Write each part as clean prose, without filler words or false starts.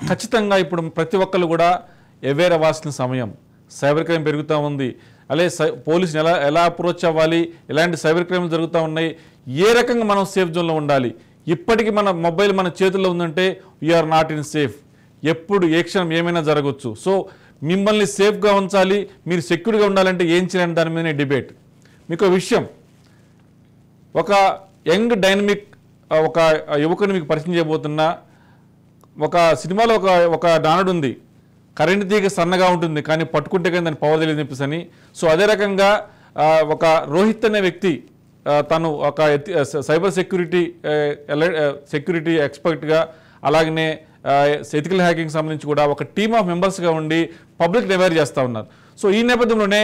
ఖచ్చితంగా ఇప్పుడు ప్రతి ఒక్కరు కూడా అవేర్ అవ్వాల్సిన సమయం. సైబర్ క్రైమ్ పెరుగుతూ ఉంది. అలాగే పోలీసుని ఎలా అప్రోచ్ అవ్వాలి, ఎలాంటి సైబర్ క్రైమ్లు జరుగుతూ ఉన్నాయి, ఏ రకంగా మనం సేఫ్ జోన్లో ఉండాలి. ఇప్పటికీ మన మొబైల్ మన చేతుల్లో ఉందంటే వీఆర్ నాట్ ఇన్ సేఫ్. ఎప్పుడు ఏ క్షణం ఏమైనా జరగవచ్చు. సో మిమ్మల్ని సేఫ్గా ఉంచాలి, మీరు సెక్యూర్గా ఉండాలంటే ఏం చేయాలని దాని మీదనే డిబేట్. మీకు విషయం, ఒక యంగ్ డైనమిక్ ఒక యువకుని మీకు పరిచయం చేయబోతున్నా. ఒక సినిమాలో ఒక నానుడు ఉంది, కరెంట్ తీగ సన్నగా ఉంటుంది కానీ పట్టుకుంటే కానీ దాని పవర్ తెలియదు చెప్పేసి అని. సో అదే రకంగా ఒక రోహిత్ అనే వ్యక్తి తను ఒక సైబర్ సెక్యూరిటీ ఎక్స్పర్ట్గా, అలాగనే ఎథికల్ హ్యాకింగ్ సంబంధించి కూడా ఒక టీమ్ ఆఫ్ మెంబర్స్గా ఉండి పబ్లిక్ అవేర్ చేస్తూ ఉన్నారు. సో ఈ నేపథ్యంలోనే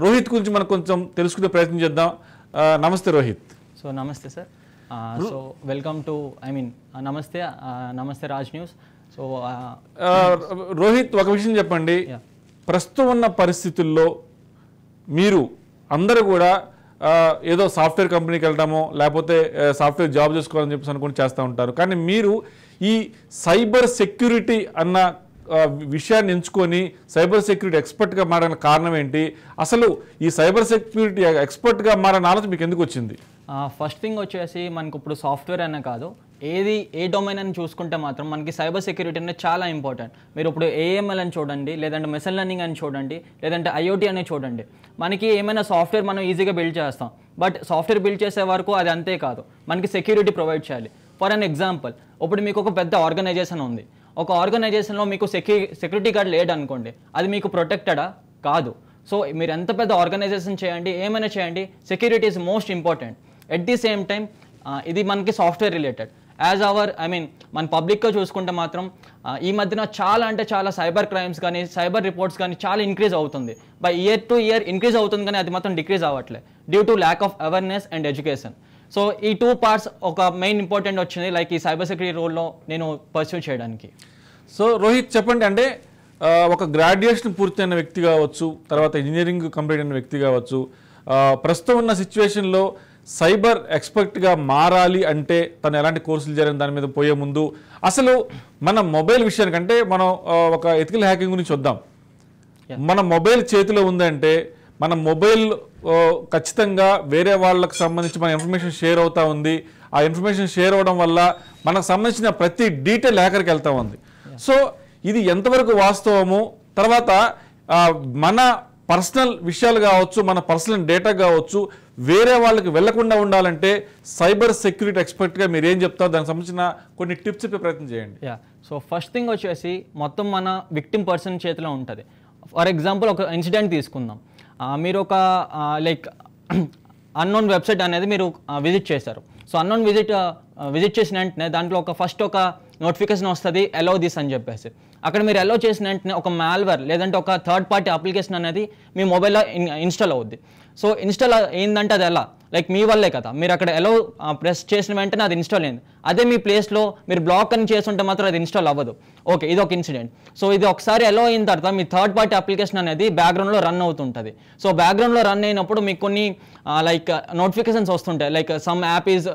రోహిత్ గురించి మనం కొంచెం తెలుసుకునే ప్రయత్నం చేద్దాం. నమస్తే రోహిత్. సో నమస్తే సార్. సో వెల్కమ్ టు నమస్తే రాజ్ న్యూస్. సో రోహిత్, ఒక విషయం చెప్పండి. ప్రస్తుతం ఉన్న పరిస్థితుల్లో మీరు అందరూ కూడా ఏదో సాఫ్ట్వేర్ కంపెనీకి వెళ్ళడమో లేకపోతే సాఫ్ట్వేర్ జాబ్ చేసుకోవాలని చెప్పేసి అనుకుని చేస్తూ ఉంటారు. కానీ మీరు ఈ సైబర్ సెక్యూరిటీ అన్న విషయాన్ని ఎంచుకొని సైబర్ సెక్యూరిటీ ఎక్స్పర్ట్గా మారిన కారణం ఏంటి? అసలు ఈ సైబర్ సెక్యూరిటీ ఎక్స్పర్ట్గా మారిన ఆలోచన మీకు ఎందుకు వచ్చింది? ఫస్ట్ థింగ్ వచ్చేసి మనకు ఇప్పుడు సాఫ్ట్వేర్ అనే కాదు, ఏ డొమైన్ అని చూసుకుంటే మాత్రం మనకి సైబర్ సెక్యూరిటీ అనేది చాలా ఇంపార్టెంట్. మీరు ఇప్పుడు ఏఎంఎల్ అని చూడండి, లేదంటే మెషిన్ లెర్నింగ్ అని చూడండి, లేదంటే ఐఓటీ అని చూడండి. మనకి ఏమైనా సాఫ్ట్వేర్ మనం ఈజీగా బిల్డ్ చేస్తాం, బట్ సాఫ్ట్వేర్ బిల్డ్ చేసే వరకు అది అంతే కాదు, మనకి సెక్యూరిటీ ప్రొవైడ్ చేయాలి. ఫర్ అన్ ఎగ్జాంపుల్, ఇప్పుడు మీకు ఒక పెద్ద ఆర్గనైజేషన్ ఉంది. ఒక ఆర్గనైజేషన్లో మీకు సెక్యూరిటీ గార్డ్ లేడు అనుకోండి, అది మీకు ప్రొటెక్టెడా? కాదు. సో మీరు ఎంత పెద్ద ఆర్గనైజేషన్ చేయండి, ఏమైనా చేయండి, security is most important. At the same time ఇది మనకి సాఫ్ట్వేర్ రిలేటెడ్. మన పబ్లిక్గా చూసుకుంటే మాత్రం ఈ మధ్యన చాలా సైబర్ క్రైమ్స్ కానీ సైబర్ రిపోర్ట్స్ కానీ చాలా ఇంక్రీజ్ అవుతుంది. By year to year increase అవుతుంది, కానీ అది మాత్రం డిక్రీజ్ అవ్వట్లేదు due to lack of awareness and education. So ఈ 2 పార్ట్స్ ఒక మెయిన్ ఇంపార్టెంట్ వచ్చింది లైక్ ఈ సైబర్ సెక్యూరిటీ రోల్లో నేను పర్సూ చేయడానికి. సో రోహిత్ చెప్పండి, అంటే ఒక గ్రాడ్యుయేషన్ పూర్తయిన వ్యక్తి కావచ్చు, తర్వాత ఇంజనీరింగ్ కంప్లీట్ అయిన వ్యక్తి కావచ్చు, ప్రస్తుతం ఉన్న సిచ్యువేషన్లో సైబర్ ఎక్స్పర్ట్గా మారాలి అంటే తను ఎలాంటి కోర్సులు చేయాలని దాని మీద పోయే ముందు అసలు మన మొబైల్ విషయానికంటే మనం ఒక ఎథికల్ హ్యాకింగ్ గురించి వద్దాం. మన మొబైల్ చేతిలో ఉందంటే మన మొబైల్ ఖచ్చితంగా వేరే వాళ్ళకి సంబంధించి మన ఇన్ఫర్మేషన్ షేర్ అవుతూ ఉంది. ఆ ఇన్ఫర్మేషన్ షేర్ అవ్వడం వల్ల మనకు సంబంధించిన ప్రతి డీటెయిల్ హ్యాకర్కి వెళ్తూ ఉంది. సో ఇది ఎంతవరకు వాస్తవము, తర్వాత మన పర్సనల్ విషయాలు కావచ్చు, మన పర్సనల్ డేటా కావచ్చు, వేరే వాళ్ళకి వెళ్లకుండా ఉండాలంటే సైబర్ సెక్యూరిటీ ఎక్స్పర్ట్గా మీరు ఏం చెప్తారు? దానికి సంబంధించిన కొన్ని టిప్స్ చెప్పే ప్రయత్నం చేయండి. సో ఫస్ట్ థింగ్ వచ్చేసి మొత్తం మన విక్టిమ్ పర్సన్ చేతిలో ఉంటుంది. ఫర్ ఎగ్జాంపుల్ ఒక ఇన్సిడెంట్ తీసుకుందాం. మీరు ఒక లైక్ అన్నోన్ వెబ్సైట్ అనేది మీరు విజిట్ చేశారు. సో అన్నోన్ విజిట్ చేసిన వెంటనే దాంట్లో ఫస్ట్ ఒక నోటిఫికేషన్ వస్తుంది, అలౌ దిస్ అని చెప్పేసి. అక్కడ మీరు అలౌ చేసిన వెంటనే ఒక మాల్వేర్ లేదంటే ఒక థర్డ్ పార్టీ అప్లికేషన్ అనేది మీ మొబైల్లో ఇన్స్టాల్ అవుద్ది. సో ఇన్స్టాల్ అయిందంటే అది ఎలా, లైక్ మీ వల్లే కదా, మీరు అక్కడ అలౌ ప్రెస్ చేసిన వెంటనే అది ఇన్స్టాల్ అయింది. అదే మీ ప్లేస్లో మీరు బ్లాక్ అని చేస్తుంటే మాత్రం అది ఇన్స్టాల్ అవ్వదు. ఓకే, ఇది ఒక ఇన్సిడెంట్. సో ఇది ఒకసారి అలౌ అయిన తర్వాత మీ థర్డ్ పార్టీ అప్లికేషన్ అనేది బ్యాక్గ్రౌండ్లో రన్ అవుతుంటుంది. సో బ్యాక్గ్రౌండ్లో రన్ అయినప్పుడు మీకు కొన్ని లైక్ నోటిఫికేషన్స్ వస్తుంటాయి, like some app is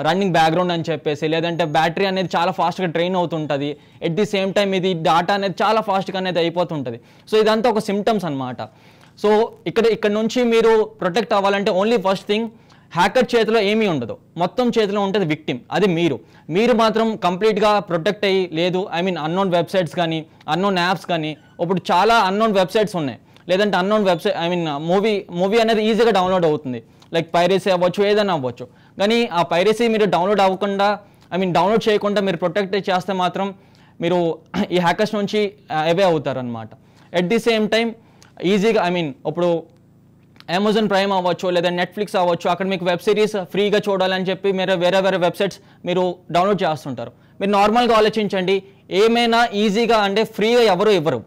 running background అని చెప్పేసి, లేదంటే బ్యాటరీ అనేది చాలా ఫాస్ట్గా ట్రైన్ అవుతుంటుంది. ఎట్ ది సేమ్ టైం ఇది డేటా అనేది చాలా ఫాస్ట్గా అనేది అయిపోతుంటుంది. సో ఇదంతా ఒక సిమ్టమ్స్ అనమాట. సో ఇక్కడ నుంచి మీరు ప్రొటెక్ట్ అవ్వాలంటే ఓన్లీ ఫస్ట్ థింగ్, హ్యాకర్ చేతిలో ఏమీ ఉండదు, మొత్తం చేతిలో ఉంటుంది విక్టిమ్, అది మీరు మాత్రం కంప్లీట్గా ప్రొటెక్ట్ అయ్యి లేదు. అన్నోన్ వెబ్సైట్స్ కానీ అన్నోన్ యాప్స్ కానీ, ఇప్పుడు చాలా అన్నోన్ వెబ్సైట్స్ ఉన్నాయి, లేదంటే అన్నోన్ వెబ్సైట్ మూవీ అనేది ఈజీగా డౌన్లోడ్ అవుతుంది, లైక్ పైరసీ అవ్వచ్చు, ఏదైనా అవ్వచ్చు. కానీ ఆ పైరసీ మీరు డౌన్లోడ్ అవ్వకుండా డౌన్లోడ్ చేయకుండా మీరు ప్రొటెక్ట్ చేస్తే మాత్రం మీరు ఈ హ్యాకర్స్ నుంచి అవే అవుతారనమాట. ఎట్ ది సేమ్ టైం ఈజీగా ఇప్పుడు అమెజాన్ ప్రైమ్ అవ్వచ్చు, లేదా నెట్ఫ్లిక్స్ అవ్వచ్చు, అక్కడ మీకు వెబ్ సిరీస్ ఫ్రీగా చూడాలని చెప్పి మీరు వేరే వెబ్సైట్స్ మీరు డౌన్లోడ్ చేస్తుంటారు. మీరు నార్మల్గా ఆలోచించండి, ఏమైనా ఈజీగా అంటే ఫ్రీగా ఎవరు ఇవ్వరు,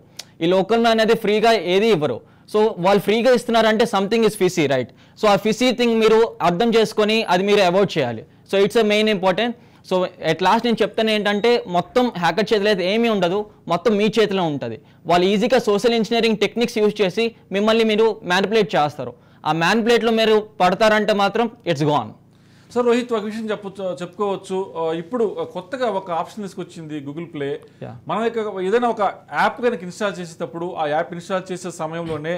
ఈ లోకల్లో అనేది ఫ్రీగా ఏది ఇవ్వరు. సో వాళ్ళు ఫ్రీగా ఇస్తున్నారంటే సంథింగ్ ఇస్ ఫిసీ, రైట్? సో ఆ ఫిసీ థింగ్ మీరు అర్థం చేసుకొని అది మీరు అవాయిడ్ చేయాలి. So it's a main important. So at last నేను చెప్తాను ఏంటంటే, మొత్తం హ్యాకర్ చేతిలో అయితే ఏమీ ఉండదు, మొత్తం మీ చేతిలో ఉంటుంది. వాళ్ళు ఈజీగా సోషల్ ఇంజనీరింగ్ టెక్నిక్స్ యూజ్ చేసి మిమ్మల్ని మీరు మ్యానిపులేట్ చేస్తారు. ఆ మ్యానిపులేట్లో మీరు పడతారంటే మాత్రం ఇట్స్ గాన్. సార్ రోహిత్, ఒక విషయం చెప్పుకోవచ్చు. ఇప్పుడు కొత్తగా ఒక ఆప్షన్ తీసుకొచ్చింది గూగుల్ ప్లే. మనం ఏదైనా ఒక యాప్ కనుక ఇన్స్టాల్ చేసేటప్పుడు ఆ యాప్ ఇన్స్టాల్ చేసే సమయంలోనే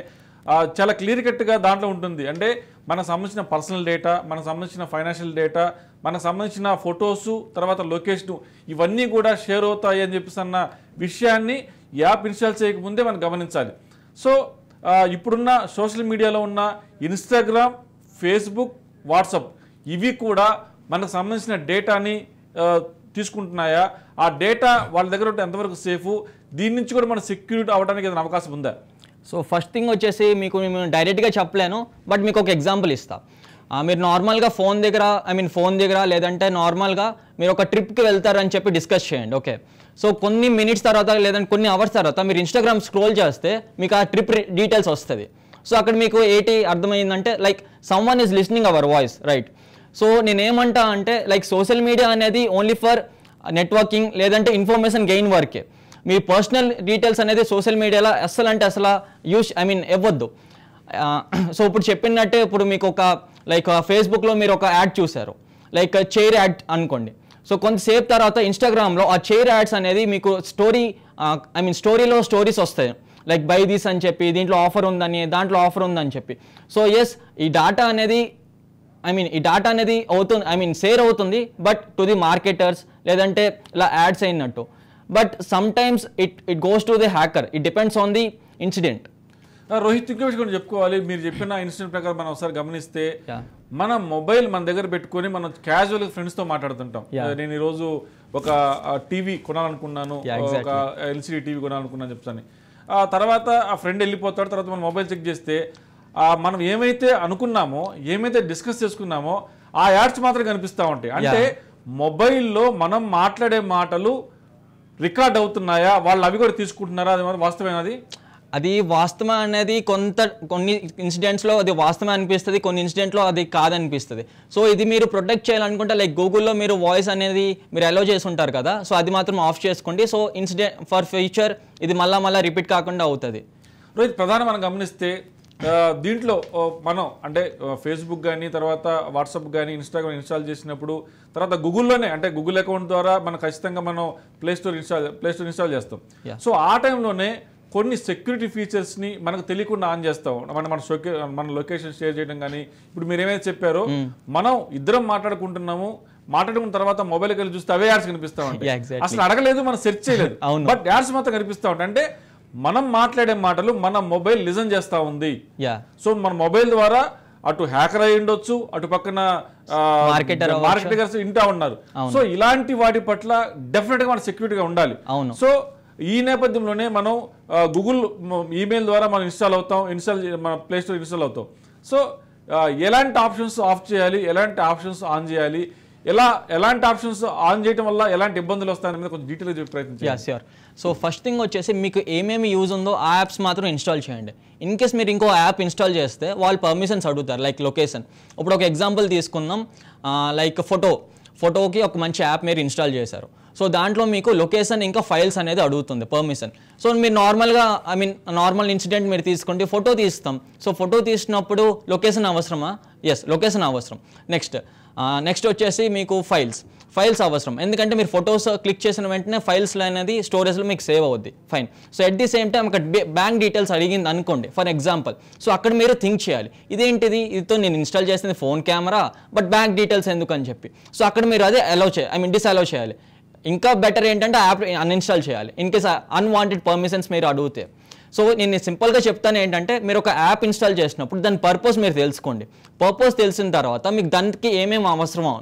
చాలా క్లియర్ కట్గా దాంట్లో ఉంటుంది. అంటే మనకు సంబంధించిన పర్సనల్ డేటా, మనకు సంబంధించిన ఫైనాన్షియల్ డేటా, మనకు సంబంధించిన ఫొటోసు, తర్వాత లొకేషన్, ఇవన్నీ కూడా షేర్ అవుతాయి అని చెప్పేసి అన్న విషయాన్ని యాప్ ఇన్స్టాల్ చేయకముందే మనం గమనించాలి. సో ఇప్పుడున్న సోషల్ మీడియాలో ఉన్న ఇన్స్టాగ్రామ్, ఫేస్బుక్, వాట్సాప్ ఇవి కూడా మనకు సంబంధించిన డేటాని తీసుకుంటున్నాయా? ఆ డేటా వాళ్ళ దగ్గర ఉంటే ఎంతవరకు సేఫ్? దీని నుంచి కూడా మనం సెక్యూరిటీ అవ్వడానికి ఏదైనా అవకాశం ఉందా? సో ఫస్ట్ థింగ్ వచ్చేసి మీకు మేము డైరెక్ట్గా చెప్పలేను, బట్ మీకు ఒక ఎగ్జాంపుల్ ఇస్తా. మీరు నార్మల్గా ఫోన్ దగ్గర లేదంటే నార్మల్గా మీరు ఒక ట్రిప్కి వెళ్తారని చెప్పి డిస్కస్ చేయండి. ఓకే, సో కొన్ని మినిట్స్ తర్వాత లేదంటే కొన్ని అవర్స్ తర్వాత మీరు ఇన్స్టాగ్రామ్ స్క్రోల్ చేస్తే మీకు ఆ ట్రిప్ డీటెయిల్స్ వస్తుంది. సో అక్కడ మీకు ఏంటి అర్థమైందంటే like someone is listening our voice, right? So నేనేమంటా అంటే లైక్ సోషల్ మీడియా అనేది ఓన్లీ ఫర్ నెట్వర్కింగ్ లేదంటే ఇన్ఫర్మేషన్ గెయిన్ వర్కే. మీ పర్సనల్ డీటెయిల్స్ అనేది సోషల్ మీడియాలో అసలు ఇవ్వద్దు. సో ఇప్పుడు చెప్పినట్టే ఇప్పుడు మీకు ఒక లైక్ ఫేస్బుక్లో మీరు ఒక యాడ్ చూశారు, లైక్ చైర్ యాడ్ అనుకోండి. సో కొంతసేపు తర్వాత ఇన్స్టాగ్రామ్లో ఆ చైర్ యాడ్స్ అనేది మీకు స్టోరీలో స్టోరీస్ వస్తాయి, లైక్ బై దిస్ అని చెప్పి, దీంట్లో ఆఫర్ ఉందని, దాంట్లో ఆఫర్ ఉందని చెప్పి. సో ఎస్, ఈ డాటా అనేది షేర్ అవుతుంది, బట్ టు ది మార్కెటర్స్ లేదంటే ఇలా యాడ్స్ అయినట్టు. But some times it goes to the hacker. It depends on the incident. Rohit, ఇంకో విషయం చెప్పుకోవాలి. మీరు చెప్పిన ఇన్సిడెంట్ ప్రకారం మనం ఒకసారి గమనిస్తే మన మొబైల్ మన దగ్గర పెట్టుకొని మనం క్యాజువల్ ఫ్రెండ్స్తో మాట్లాడుతుంటాం. నేను ఈరోజు ఒక టీవీ కొనాలనుకున్నాను, ఒక ఎల్సిడి టీవీ కొనాలనుకున్నాను చెప్తాను. తర్వాత ఆ ఫ్రెండ్ వెళ్ళిపోతాడు. తర్వాత మనం మొబైల్ చెక్ చేస్తే మనం ఏమైతే అనుకున్నామో, ఏమైతే డిస్కస్ చేసుకున్నామో ఆ యాడ్స్ మాత్రం కనిపిస్తూ ఉంటాయి. అంటే మొబైల్లో మనం మాట్లాడే మాటలు రికార్డ్ అవుతున్నాయా, వాళ్ళు అవి కూడా తీసుకుంటున్నారా? అది మాత్రం వాస్తవమైనది. అది వాస్తవం అనేది కొన్ని ఇన్సిడెంట్స్లో అది వాస్తవం అనిపిస్తుంది, కొన్ని ఇన్సిడెంట్లో అది కాదనిపిస్తుంది. సో ఇది మీరు ప్రొటెక్ట్ చేయాలనుకుంటే లైక్ గూగుల్లో మీరు వాయిస్ అనేది మీరు అలౌ చేసి ఉంటారు కదా, సో అది మాత్రం ఆఫ్ చేసుకోండి. సో ఇన్సిడెంట్ ఫర్ ఫ్యూచర్ ఇది మళ్ళీ రిపీట్ కాకుండా అవుతుంది. రోహిత్, ప్రధానం మనం గమనిస్తే దీంట్లో మనం అంటే ఫేస్బుక్ కానీ, తర్వాత వాట్సాప్ కానీ, ఇన్స్టాగ్రామ్ ఇన్స్టాల్ చేసినప్పుడు తర్వాత గూగుల్లోనే అంటే గూగుల్ అకౌంట్ ద్వారా మనం ఖచ్చితంగా మనం ప్లే స్టోర్ ఇన్స్టాల్ చేస్తాం. సో ఆ టైంలోనే కొన్ని సెక్యూరిటీ ఫీచర్స్ని మనకు తెలియకుండా ఆన్ చేస్తాం. మన లొకేషన్ షేర్ చేయడం కానీ, ఇప్పుడు మీరు ఏమైతే చెప్పారో మనం ఇద్దరం మాట్లాడుకున్న తర్వాత మొబైల్కి వెళ్ళి చూస్తే అవే యాడ్స్ కనిపిస్తూ ఉంటాయి. అసలు అడగలేదు, మనం సెర్చ్ చేయలేదు, బట్ యాడ్స్ మాత్రం కనిపిస్తూ ఉంటాయి. అంటే మనం మాట్లాడే మాటలు మన మొబైల్ లిజన్ చేస్తూ ఉంది. సో మన మొబైల్ ద్వారా అటు హ్యాకర్ అయి ఉండొచ్చు, అటు పక్కన మార్కెటర్స్ ఇంటా ఉన్నారు. సో ఇలాంటి వాటి పట్ల డెఫినెట్ గా మన సెక్యూరిటీగా ఉండాలి. సో ఈ నేపథ్యంలోనే మనం గూగుల్ ఈమెయిల్ ద్వారా మనం మన ప్లే స్టోర్ ఇన్స్టాల్ అవుతాం. సో ఎలాంటి ఆప్షన్స్ ఆఫ్ చేయాలి, ఎలాంటి ఆప్షన్స్ ఆన్ చేయాలి, ఎలాంటి ఆప్షన్స్ ఆన్ చేయడం వల్ల ఎలాంటి ఇబ్బందులు వస్తాయని మీద కొంచెం డీటెయిల్గా చెప్పే ప్రయత్నం చేయండి. సో ఫస్ట్ థింగ్ వచ్చేసి మీకు ఏమేమి యూజ్ ఉందో ఆ యాప్స్ మాత్రం ఇన్స్టాల్ చేయండి. ఇన్ కేస్ మీరు ఇంకో యాప్ ఇన్స్టాల్ చేస్తే వాళ్ళు పర్మిషన్స్ అడుగుతారు, లైక్ లొకేషన్. ఇప్పుడు ఒక ఎగ్జాంపుల్ తీసుకుందాం, లైక్ ఫోటోకి ఒక మంచి యాప్ మీరు ఇన్స్టాల్ చేశారు. సో దాంట్లో మీకు లొకేషన్ ఇంకా ఫైల్స్ అనేది అడుగుతుంది పర్మిషన్. సో మీరు నార్మల్ ఇన్సిడెంట్ మీరు తీసుకోండి, ఫోటో తీస్తాం. సో ఫోటో తీసినప్పుడు లొకేషన్ అవసరమా? ఎస్, లొకేషన్ అవసరం. నెక్స్ట్ వచ్చేసి మీకు ఫైల్స్ అవసరం, ఎందుకంటే మీరు ఫొటోస్ క్లిక్ చేసిన వెంటనే ఫైల్స్ అనేది స్టోరేజ్లో మీకు సేవ్ అవుద్ది. Fine. So at the same time అక్కడ బ్యాంక్ డీటెయిల్స్ అడిగింది అనుకోండి ఫర్ ఎగ్జాంపుల్. సో అక్కడ మీరు థింక్ చేయాలి, ఇదితో నేను ఇన్స్టాల్ చేసింది phone camera, but bank details ఎందుకు అని చెప్పి. సో అక్కడ మీరు అదే డిస్అలౌ చేయాలి. ఇంకా బెటర్ ఏంటంటే యాప్ అన్ఇన్స్టాల్ చేయాలి ఇన్ కేస్ అన్వాంటెడ్ పర్మిషన్స్ మీరు అడిగితే. సో నేను సింపుల్గా చెప్తాను ఏంటంటే, మీరు ఒక యాప్ ఇన్స్టాల్ చేసినప్పుడు దాని పర్పస్ మీరు తెలుసుకోండి. పర్పస్ తెలిసిన తర్వాత మీకు దానికి ఏమేమి అవసరమో,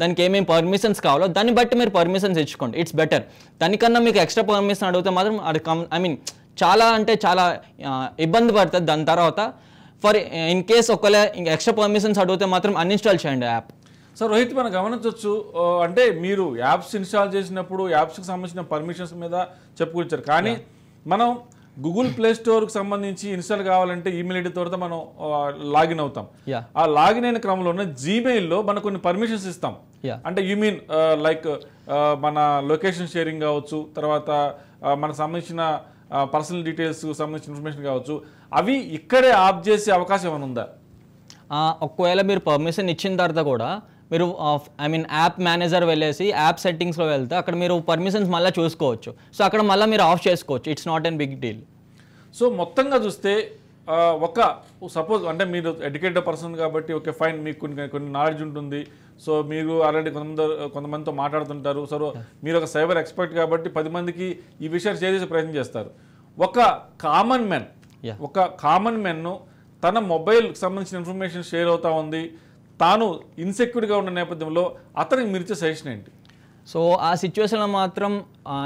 దానికి ఏమేమి పర్మిషన్స్ కావాలో దాన్ని బట్టి మీరు పర్మిషన్స్ ఇచ్చుకోండి. It's better. దానికన్నా మీకు ఎక్స్ట్రా పర్మిషన్ అడిగితే మాత్రం అది చాలా ఇబ్బంది పడుతుంది. దాని తర్వాత ఇన్ కేస్ ఒకవేళ ఎక్స్ట్రా పర్మిషన్స్ అడిగితే మాత్రం అన్ఇన్స్టాల్ చేయండి యాప్. సో రోహిత్, మనం గమనించవచ్చు, అంటే మీరు యాప్స్ ఇన్స్టాల్ చేసినప్పుడు యాప్స్కి సంబంధించిన పర్మిషన్స్ మీద చెప్పుకొచ్చారు. కానీ మనం గూగుల్ ప్లే స్టోర్కి సంబంధించి ఇన్స్టాల్ కావాలంటే ఈమెయిల్ ఐడి తర్వాత మనం లాగిన్ అవుతాం. ఆ లాగిన్ అయిన క్రమంలోనే జీమెయిల్లో మనం కొన్ని పర్మిషన్స్ ఇస్తాం. అంటే యూ మీన్ లైక్ మన లొకేషన్ షేరింగ్ కావచ్చు, తర్వాత మనకు సంబంధించిన పర్సనల్ డీటెయిల్స్ సంబంధించిన ఇన్ఫర్మేషన్ కావచ్చు, అవి ఇక్కడే ఆఫ్ చేసే అవకాశం ఏమైనా ఉందా? ఒకవేళ మీరు పర్మిషన్ ఇచ్చిన తర్వాత కూడా మీరు ఐ మీన్ యాప్ మేనేజర్ వెళ్ళేసి యాప్ సెట్టింగ్స్లో వెళ్తే అక్కడ మీరు పర్మిషన్స్ మళ్ళీ చూసుకోవచ్చు. సో అక్కడ మళ్ళీ మీరు ఆఫ్ చేసుకోవచ్చు. It's not an big deal. So మొత్తంగా చూస్తే ఒక సపోజ్ అంటే మీరు ఎడ్యుకేటెడ్ పర్సన్ కాబట్టి ఓకే ఫైన్, మీకు కొన్ని నాలెడ్జ్ ఉంటుంది. సో మీరు ఆల్రెడీ కొంతమందితో మాట్లాడుతుంటారు. సో మీరు ఒక సైబర్ ఎక్స్పర్ట్ కాబట్టి 10 మందికి ఈ విషయాలు చేసే ప్రయత్నం చేస్తారు. ఒక కామన్ మెన్ను తన మొబైల్కి సంబంధించిన ఇన్ఫర్మేషన్ షేర్ అవుతా ఉంది, తాను ఇన్సెక్యూర్గా ఉన్న నేపథ్యంలో అతనికి మీరు ఇచ్చే సజెషన్ ఏంటి? సో ఆ సిచ్యువేషన్లో మాత్రం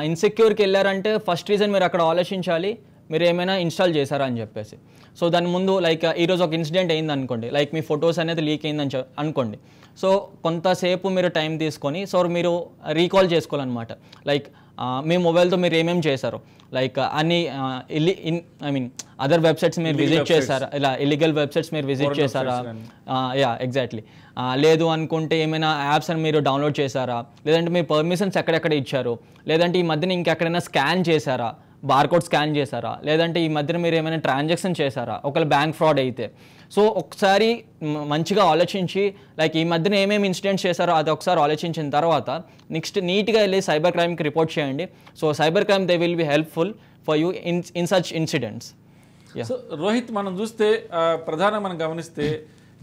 ఇన్సెక్యూర్కి వెళ్ళారంటే ఫస్ట్ రీజన్ మీరు అక్కడ ఆలోచించాలి, మీరు ఏమైనా ఇన్స్టాల్ చేశారా అని చెప్పేసి. సో దాని ముందు లైక్ ఈరోజు ఒక ఇన్సిడెంట్ అయింది అనుకోండి, లైక్ మీ ఫొటోస్ అనేది లీక్ అయిందని అనుకోండి. సో కొంతసేపు మీరు టైం తీసుకొని సో మీరు రీకాల్ చేసుకోవాలన్నమాట. లైక్ మీ మొబైల్తో మీరు ఏమేమి చేశారు, లైక్ అన్ని ఐ మీన్ అదర్ వెబ్సైట్స్ మీరు విజిట్ చేశారా, ఇలా ఇల్లీగల్ వెబ్సైట్స్ మీరు విజిట్ చేశారా, ఎగ్జాక్ట్లీ. లేదు అనుకుంటే ఏమైనా యాప్స్ అని మీరు డౌన్లోడ్ చేశారా, లేదంటే మీ పర్మిషన్స్ ఎక్కడెక్కడ ఇచ్చారు, లేదంటే ఈ మధ్యన ఇంకెక్కడైనా స్కాన్ చేశారా, బార్కోడ్ స్కాన్ చేశారా, లేదంటే ఈ మధ్యన మీరు ఏమైనా ట్రాన్సాక్షన్ చేశారా ఒకవేళ బ్యాంక్ ఫ్రాడ్ అయితే. సో ఒకసారి మంచిగా ఆలోచించి లైక్ ఈ మధ్యన ఏమేమి ఇన్సిడెంట్స్ చేశారో అది ఒకసారి ఆలోచించిన తర్వాత నెక్స్ట్ నీట్గా వెళ్ళి సైబర్ క్రైమ్కి రిపోర్ట్ చేయండి. So cyber crime they will be helpful for you in such incidents. So Rohit, మనం చూస్తే ప్రధానంగా మనం గమనిస్తే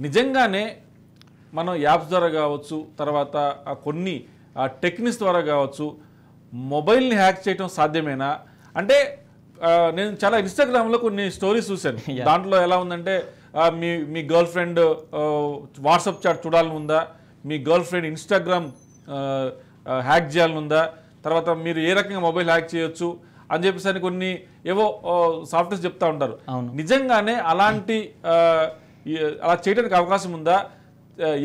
నిజంగానే మనం యాప్స్ ద్వారా కావచ్చు, తర్వాత కొన్ని టెక్నిక్స్ ద్వారా కావచ్చు మొబైల్ని హ్యాక్ చేయడం సాధ్యమేనా? అంటే నేను చాలా ఇన్స్టాగ్రామ్లో కొన్ని స్టోరీస్ చూశాను. దాంట్లో ఎలా ఉందంటే మీ గర్ల్ ఫ్రెండ్ వాట్సాప్ చాట్ చూడాలని ఉందా, మీ గర్ల్ ఫ్రెండ్ ఇన్స్టాగ్రామ్ హ్యాక్ చేయాలని ఉందా, తర్వాత మీరు ఏ రకంగా మొబైల్ హ్యాక్ చేయొచ్చు అని చెప్పేసి కొన్ని ఏవో సాఫ్ట్వేర్స్ చెప్తా ఉంటారు. నిజంగానే అలాంటి అలా చేయడానికి అవకాశం ఉందా?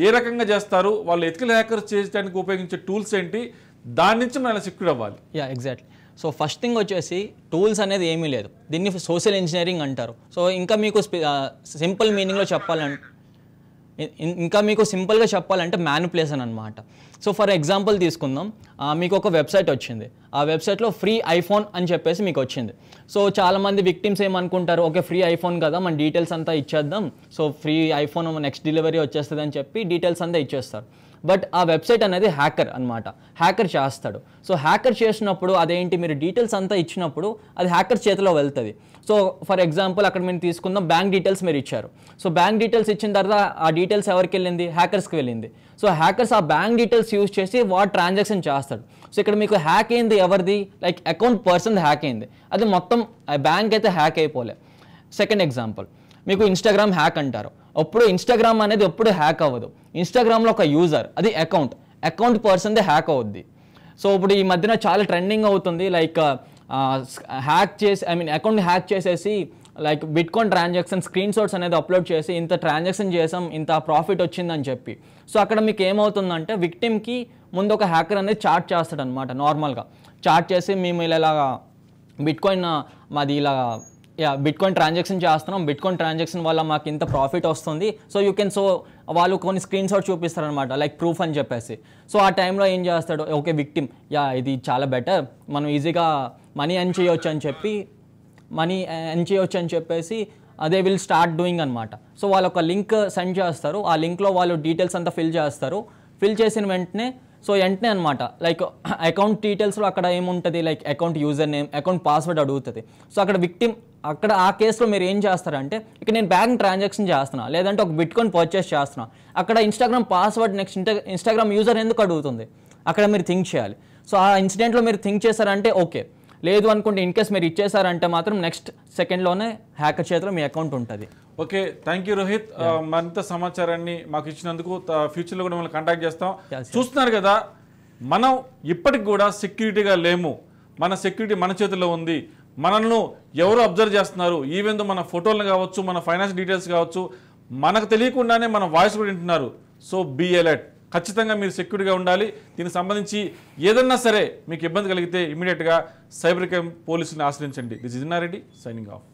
ఏ రకంగా చేస్తారు? వాళ్ళు ఎథికల్ హ్యాకర్స్ చేయడానికి ఉపయోగించే టూల్స్ ఏంటి? దాని నుంచి మనం ఎలా సెక్యూర్ అవ్వాలి? ఎగ్జాక్ట్లీ. సో ఫస్ట్ థింగ్ వచ్చేసి టూల్స్ అనేది ఏమీ లేదు, దీన్ని సోషల్ ఇంజనీరింగ్ అంటారు. సో ఇంకా మీకు సింపుల్ మీనింగ్లో సింపుల్గా చెప్పాలంటే మ్యానిపులేషన్ అనమాట. సో ఫర్ ఎగ్జాంపుల్ తీసుకుందాం, మీకు ఒక వెబ్సైట్ వచ్చింది, ఆ వెబ్సైట్లో ఫ్రీ ఐఫోన్ అని చెప్పేసి మీకు వచ్చింది. సో చాలామంది విక్టిమ్స్ ఏమనుకుంటారు, ఓకే ఫ్రీ ఐఫోన్ కదా మన డీటెయిల్స్ అంతా ఇచ్చేద్దాం, so free iPhone next delivery వచ్చేస్తుంది అని చెప్పి డీటెయిల్స్ అంతా ఇచ్చేస్తారు. బట్ ఆ వెబ్సైట్ అనేది హ్యాకర్ అనమాట, హ్యాకర్ చేస్తాడు. సో హ్యాకర్ చేసినప్పుడు అదేంటి, మీరు డీటెయిల్స్ అంతా ఇచ్చినప్పుడు అది హ్యాకర్ చేతిలో వెళ్తుంది. సో ఫర్ ఎగ్జాంపుల్ అక్కడ మీరు తీసుకుందాం, బ్యాంక్ డీటెయిల్స్ మీరు ఇచ్చారు. సో బ్యాంక్ డీటెయిల్స్ ఇచ్చిన తర్వాత ఆ డీటెయిల్స్ ఎవరికి వెళ్ళింది, హ్యాకర్స్కి వెళ్ళింది. సో హ్యాకర్స్ ఆ బ్యాంక్ డీటెయిల్స్ యూజ్ చేసి వాడు ట్రాన్సాక్షన్ చేస్తాడు. సో ఇక్కడ మీకు హ్యాక్ అయింది ఎవరిది, లైక్ అకౌంట్ పర్సన్ హ్యాక్ అయింది, అది మొత్తం బ్యాంక్ అయితే హ్యాక్ అయిపోలే. సెకండ్ ఎగ్జాంపుల్, మీకు ఇన్స్టాగ్రామ్ హ్యాక్ అంటారు. అప్పుడు ఇన్స్టాగ్రామ్ అనేది ఎప్పుడు హ్యాక్ అవ్వదు, ఇన్స్టాగ్రామ్లో ఒక యూజర్ అది అకౌంట్ పర్సన్దే హ్యాక్ అవుద్ది. సో ఇప్పుడు ఈ మధ్యన చాలా ట్రెండింగ్ అవుతుంది, లైక్ హ్యాక్ చేసి అకౌంట్ హ్యాక్ చేసేసి like bitcoin transaction screen shots అనేది అప్లోడ్ చేసి ఇంత ట్రాన్సాక్షన్ చేసాం, ఇంత ప్రాఫిట్ వచ్చిందని చెప్పి. సో అక్కడ మీకు ఏమవుతుందంటే విక్టిమ్కి ముందు ఒక హ్యాకర్ అనేది చాట్ చేస్తాడు అనమాట. నార్మల్గా చాట్ చేసి మేము ఇలా బిట్కాయిన్ మాది ఇలా బిట్కాయిన్ ట్రాన్సాక్షన్ చేస్తున్నాం, బిట్కాయిన్ ట్రాన్సాక్షన్ వల్ల మాకు ఇంత ప్రాఫిట్ వస్తుంది, సో యూ కెన్. సో వాళ్ళు కొన్ని స్క్రీన్ షాట్ చూపిస్తారనమాట లైక్ ప్రూఫ్ అని చెప్పేసి. సో ఆ టైంలో ఏం చేస్తాడు, ఓకే విక్టిమ్ ఇది చాలా బెటర్, మనం ఈజీగా మనీ ఎర్న్ చేయొచ్చు అని చెప్పేసి అదే విల్ స్టార్ట్ డూయింగ్ అనమాట. సో వాళ్ళు ఒక లింక్ సెండ్ చేస్తారు, ఆ లింక్లో వాళ్ళు డీటెయిల్స్ అంతా ఫిల్ చేస్తారు. ఫిల్ చేసిన వెంటనే అనమాట లైక్ అకౌంట్ డీటెయిల్స్లో అక్కడ ఏముంటుంది, like account user name, account password అడుగుతుంది. సో అక్కడ విక్టిమ్ అక్కడ ఆ కేసులో మీరు ఏం చేస్తారంటే, ఇక్కడ నేను బ్యాంక్ ట్రాన్సాక్షన్ చేస్తున్నా, లేదంటే ఒక బిట్కాయిన్ పర్చేస్ చేస్తున్నా, అక్కడ Instagram password next Instagram user ఎందుకు అడుగుతుంది, అక్కడ మీరు థింక్ చేయాలి. సో ఆ ఇన్సిడెంట్లో మీరు థింక్ చేశారంటే ఓకే, లేదు అనుకుంటే ఇన్ కేస్ మీరు ఇచ్చేసారంటే మాత్రం నెక్స్ట్ సెకండ్లోనే హ్యాకర్ చేతిలో మీ అకౌంట్ ఉంటుంది. ఓకే, థ్యాంక్ యూ రోహిత్, మరింత సమాచారాన్ని మాకు ఇచ్చినందుకు. ఫ్యూచర్లో కూడా మిమ్మల్ని కాంటాక్ట్ చేస్తాం. చూస్తున్నారు కదా, మనం ఇప్పటికి కూడా సెక్యూరిటీగా లేము, మన సెక్యూరిటీ మన చేతిలో ఉంది. మనల్ని ఎవరు అబ్జర్వ్ చేస్తున్నారు, ఈవెన్ దో మన ఫోటోలను కావచ్చు, మన ఫైనాన్స్ డీటెయిల్స్ కావచ్చు, మనకు తెలియకుండానే మన వాయిస్ కూడా వింటున్నారు. సో బీ అలర్ట్, ఖచ్చితంగా మీరు సెక్యూర్గా ఉండాలి. దీనికి సంబంధించి ఏదన్నా సరే మీకు ఇబ్బంది కలిగితే ఇమీడియట్గా సైబర్ క్రైమ్ పోలీసుని ఆశ్రయించండి. This is Innareddy signing of.